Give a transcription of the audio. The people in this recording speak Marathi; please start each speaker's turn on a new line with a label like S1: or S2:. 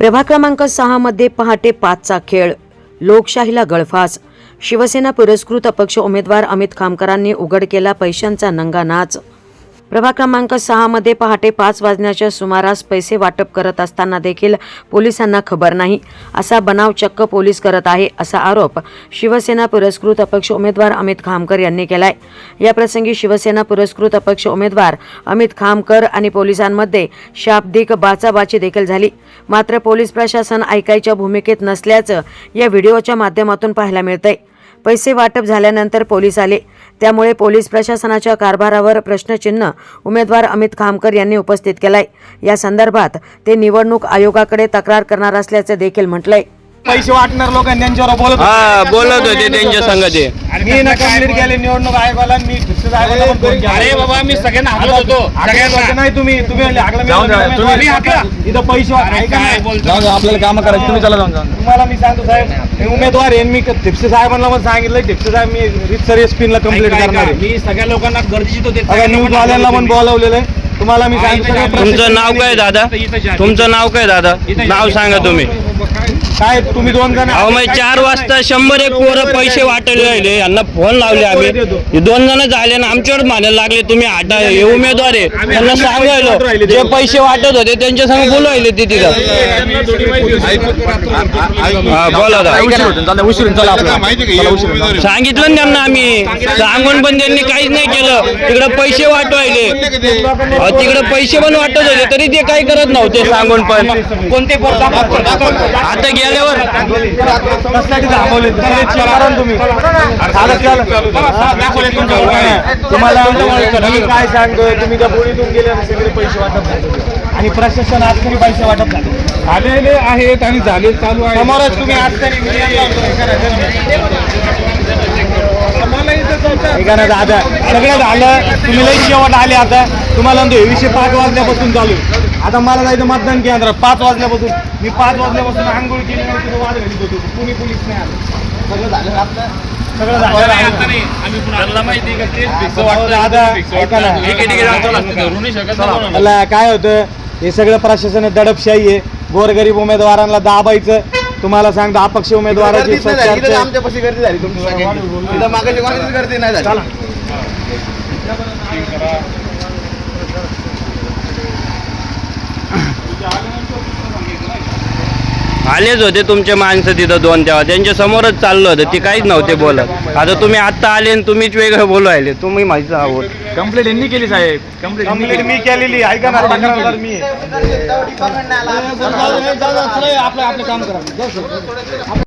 S1: प्रभाग क्रमांक 6 मध्ये पहाटे 5चा खेळ, लोकशाहीला गळफास। शिवसेना पुरस्कृत अपक्ष उमेदवार अमित खामकरांनी उघड केला पैशांचा नंगा नाच। प्रभाग क्रमांक 6 मध्ये पहाटे 5 वाजण्याच्या सुमारास पैसे वाटप करत असताना देखील पोलिसांना खबर नाही, असा बनाव चक्क पोलीस करत आहे, असा आरोप शिवसेना पुरस्कृत अपक्ष उमेदवार अमित खामकर यांनी केलाय। या प्रसंगी शिवसेना पुरस्कृत अपक्ष उमेदवार अमित खामकर आणि पोलिसांमध्ये शाब्दिक बाचाबाची देखील झाली। मात्र पोलीस प्रशासन ऐकायच्या भूमिकेत नसल्याचं या व्हिडिओच्या माध्यमातून पाहायला मिळतंय। पैसे वाटप झाल्यानंतर पोलीस आले, त्यामुळे पोलीस प्रशासनाच्या कारभारावर प्रश्नचिन्ह उमेदवार अमित खामकर यांनी उपस्थित केलाय। या संदर्भात ते निवडणूक आयोगाकडे तक्रार करणार असल्याचे देखील म्हटलंय।
S2: पैसे वाटणार लोकांनी त्यांच्यावर
S3: बोलत होते त्यांच्या संगते।
S2: मी ना कंप्लीट केले निवडणूक आयोगाला, मी फिक्स आयोगाला पण फोन केला।
S4: अरे बाबा मी सगळ्यांना हाकलत होतो, सगळ्यांना
S2: नाही तुम्ही
S4: तुम्ही हाकला
S2: इथं पैसे
S4: काय बोलतो
S3: आपल्याला काम करायचं, तुम्ही चला जाऊन
S2: तुम्हाला मी सांगतो साहेब, हे उमेदवार आहे, मी टिप्से साहेबांना पण सांगितलं, टिप्से साहेब मी रितसर स्पिनला कंप्लीट करणार आहे।
S4: मी सगळ्या लोकांना गर्दीत होते,
S2: न्यूज वाल्यांना पण बोलावलेलं आहे। तुम्हाला मी सांगतो
S3: तुमचं नाव काय दादा? तुमचं नाव काय दादा? नाव सांगा तुम्ही।
S2: काय तुम्ही 2 जण?
S3: अहो मग 4 वाजता 101 पोरं पैसे वाटले राहिले, यांना फोन लावले आम्ही, हे 2 जण झाले ना आमच्यावर म्हणायला लागले तुम्ही आटा हे उमेदवार आहे, त्यांना सांगायलो जे पैसे वाटत होते त्यांच्या संग बोलवायले ते तिथं। बोला सांगितलं ना त्यांना आम्ही, सांगून पण त्यांनी काहीच नाही केलं। तिकडे पैसे वाटवायले, तिकडे पैसे पण वाटत होते तरी ते काही करत नव्हते सांगून पण।
S4: कोणते
S3: आता गेल्यावर
S2: तुम्हाला काय सांगतोय, तुम्ही त्या बोलीतून गेले सगळे पैसे वाटप झाले आणि प्रशासन आज तरी पैसे वाटप झालेले आहेत आणि झाले चालू आहे समोरच। तुम्ही आज तरी दादा सगळं झालं, तुम्ही लई शेवट आले। आता तुम्हाला हे विषय 5 वाजल्यापासून चालू आहे। आता मला जायचं मतदान केंद्रात 5 वाजल्यापासून, मी 5 वाजल्यापासून आंघोळ केली नव्हती, वाद घालीत होतो, कुणी पोलीस नाही आलं। सगळं झालं आपलं, सगळं झालं। काय होतं, हे सगळं प्रशासन दडपशाही आहे, गोरगरीब उमेदवारांना दाबायचं। तुम्हाला सांगतो अपक्ष उमेदवाराची
S5: आमच्यापाशी गर्दी झाली, तुमची मागाची गर्दी नाही झाली।
S3: आलेच होते तुमचे माणसं तिथं 2, तेव्हा त्यांच्या समोरच चाललं होतं, ते काहीच नव्हते बोलत। आता तुम्ही आता आले आणि तुम्हीच वेगळं बोलवायले, तुम्ही माहिती आहोत।
S2: कंप्लेंट यांनी केली साहेब, कंप्लेंट मी केलेली, ऐका ना मी आपलं काम करा।